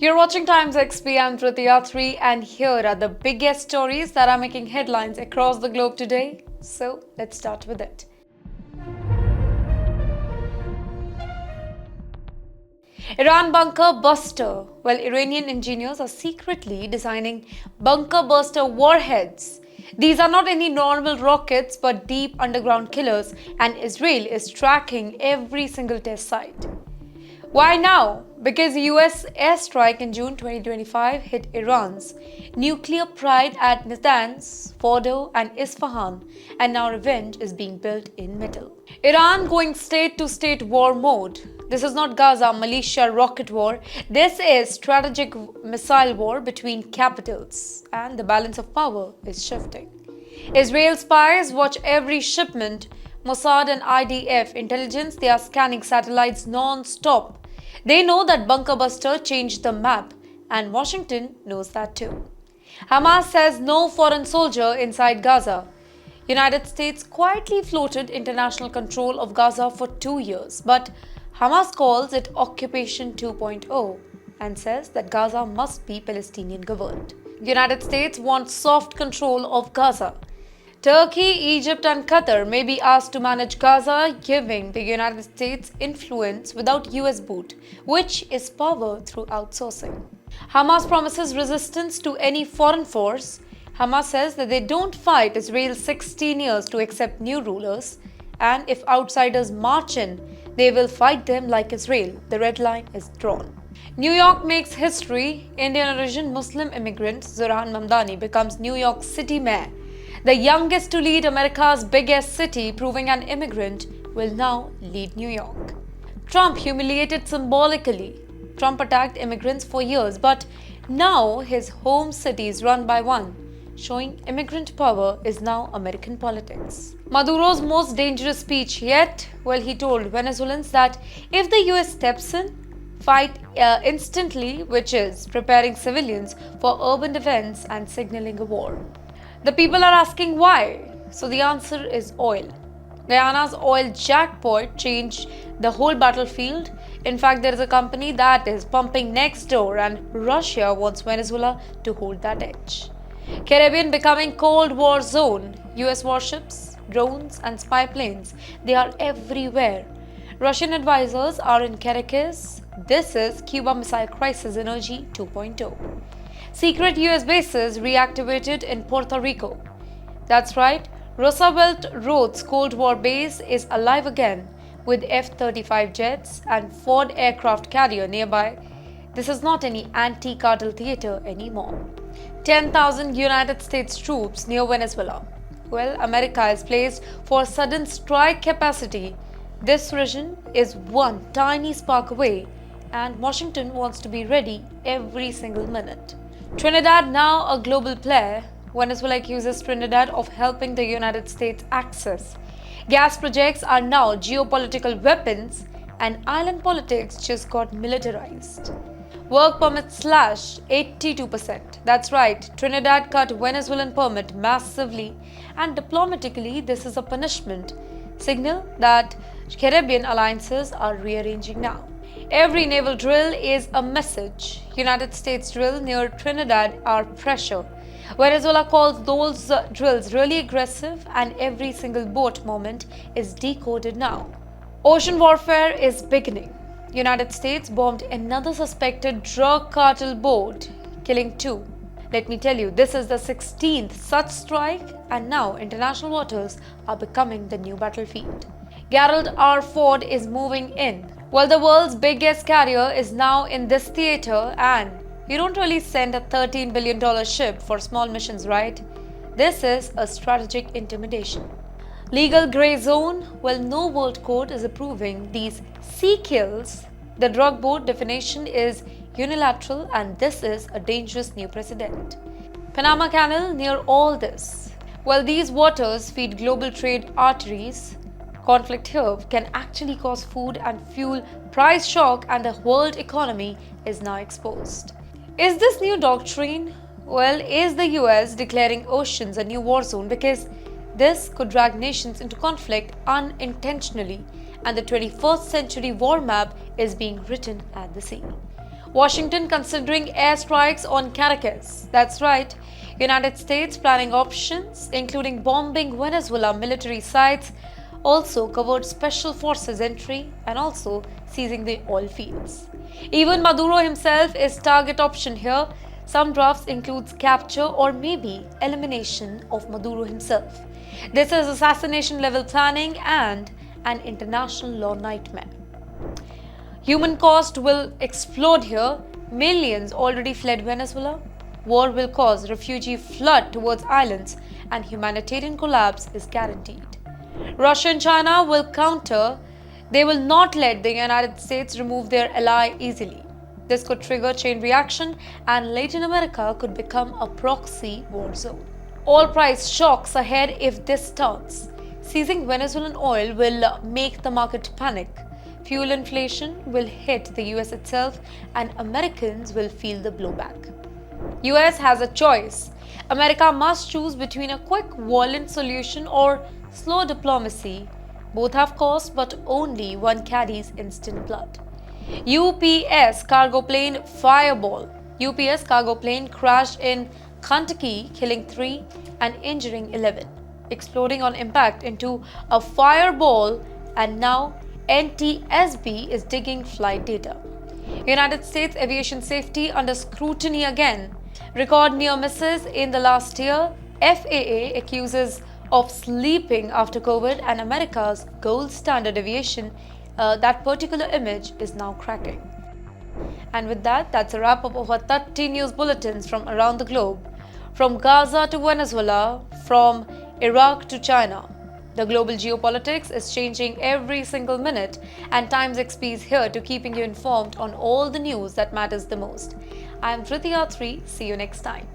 You're watching TimesXP. I'm Driti Atri, and here are the biggest stories that are making headlines across the globe today. So let's start with it. Iran bunker buster. Well, Iranian engineers are secretly designing bunker buster warheads. These are not any normal rockets but deep underground killers, and Israel is tracking every single test site. Why now? Because US airstrike in June 2025 hit Iran's nuclear pride at Natanz, Fordo and Isfahan, and now revenge is being built in metal. Iran going state-to-state war mode. This is not Gaza militia rocket war. This is strategic missile war between capitals, and the balance of power is shifting. Israel spies watch every shipment. Mossad and IDF intelligence, they are scanning satellites non-stop. They know that bunker buster changed the map, and Washington knows that too. Hamas says no foreign soldier inside Gaza. United States quietly floated international control of Gaza for 2 years, but Hamas calls it Occupation 2.0 and says that Gaza must be Palestinian governed. United States wants soft control of Gaza. Turkey, Egypt and Qatar may be asked to manage Gaza, giving the United States influence without US boot, which is power through outsourcing. Hamas promises resistance to any foreign force. Hamas says that they don't fight Israel's 16 years to accept new rulers, and if outsiders march in, they will fight them like Israel. The red line is drawn. New York makes history. Indian origin Muslim immigrant Zoran Mamdani becomes New York City mayor. The youngest to lead America's biggest city, proving an immigrant, will now lead New York. Trump humiliated symbolically. Trump attacked immigrants for years, but now his home city is run by one, showing immigrant power is now American politics. Maduro's most dangerous speech yet? Well, he told Venezuelans that if the US steps in, fight instantly, which is preparing civilians for urban defense and signaling a war. The people are asking why. So the answer is oil. Guyana's oil jackpot changed the whole battlefield. In fact, there is a company that is pumping next door, and Russia wants Venezuela to hold that edge. Caribbean becoming Cold War zone. US warships, drones and spy planes, they are everywhere. Russian advisors are in Caracas. This is Cuba Missile Crisis Energy 2.0. Secret US bases reactivated in Puerto Rico. That's right, Roosevelt Road's Cold War base is alive again with F-35 jets and Ford aircraft carrier nearby. This is not any anti-cartel theater anymore. 10,000 United States troops near Venezuela. Well, America is placed for sudden strike capacity. This region is one tiny spark away, and Washington wants to be ready every single minute. Trinidad now a global player. Venezuela accuses Trinidad of helping the United States access. Gas projects are now geopolitical weapons, and island politics just got militarized. Work permits slashed 82%. That's right, Trinidad cut Venezuelan permit massively, and diplomatically this is a punishment. Signal that Caribbean alliances are rearranging now. Every naval drill is a message. United States drill near Trinidad are pressure. Venezuela calls those drills really aggressive, and every single boat moment is decoded now. Ocean warfare is beginning. United States bombed another suspected drug cartel boat, killing 2. Let me tell you, this is the 16th such strike, and now international waters are becoming the new battlefield. Gerald R. Ford is moving in. Well, the world's biggest carrier is now in this theater, and you don't really send a $13 billion ship for small missions, right? This is a strategic intimidation. Legal grey zone? Well, no world court is approving these sea kills. The drug board definition is unilateral, and this is a dangerous new precedent. Panama Canal near all this. Well, these waters feed global trade arteries. Conflict here can actually cause food and fuel price shock, and the world economy is now exposed. Is this new doctrine? Well, is the US declaring oceans a new war zone? Because this could drag nations into conflict unintentionally, and the 21st century war map is being written at the sea. Washington considering airstrikes on Caracas. That's right. United States planning options, including bombing Venezuela military sites, also covered special forces entry and also seizing the oil fields. Even Maduro himself is target option here. Some drafts includes capture or maybe elimination of Maduro himself. This is assassination level planning and an international law nightmare. Human cost will explode here. Millions already fled Venezuela. War will cause refugee flood towards islands and humanitarian collapse is guaranteed. Russia and China will counter. They will not let the United States remove their ally easily. This could trigger chain reaction and Latin America could become a proxy war zone. Oil price shocks ahead if this starts. Seizing Venezuelan oil will make the market panic. Fuel inflation will hit the US itself and Americans will feel the blowback. US has a choice. America must choose between a quick violent solution or slow diplomacy. Both have cost but only one carries instant blood. UPS cargo plane fireball. UPS cargo plane crashed in Kentucky, killing 3 and injuring 11, exploding on impact into a fireball, and now NTSB is digging flight data. United States aviation safety under scrutiny again. Record near misses in the last year. FAA accuses of sleeping after COVID and America's gold standard aviation. That particular image is now cracking. And with that, that's a wrap up of our 30 news bulletins from around the globe. From Gaza to Venezuela, from Iraq to China. The global geopolitics is changing every single minute, and TimesXP is here to keeping you informed on all the news that matters the most. I am Driti Atri. See you next time.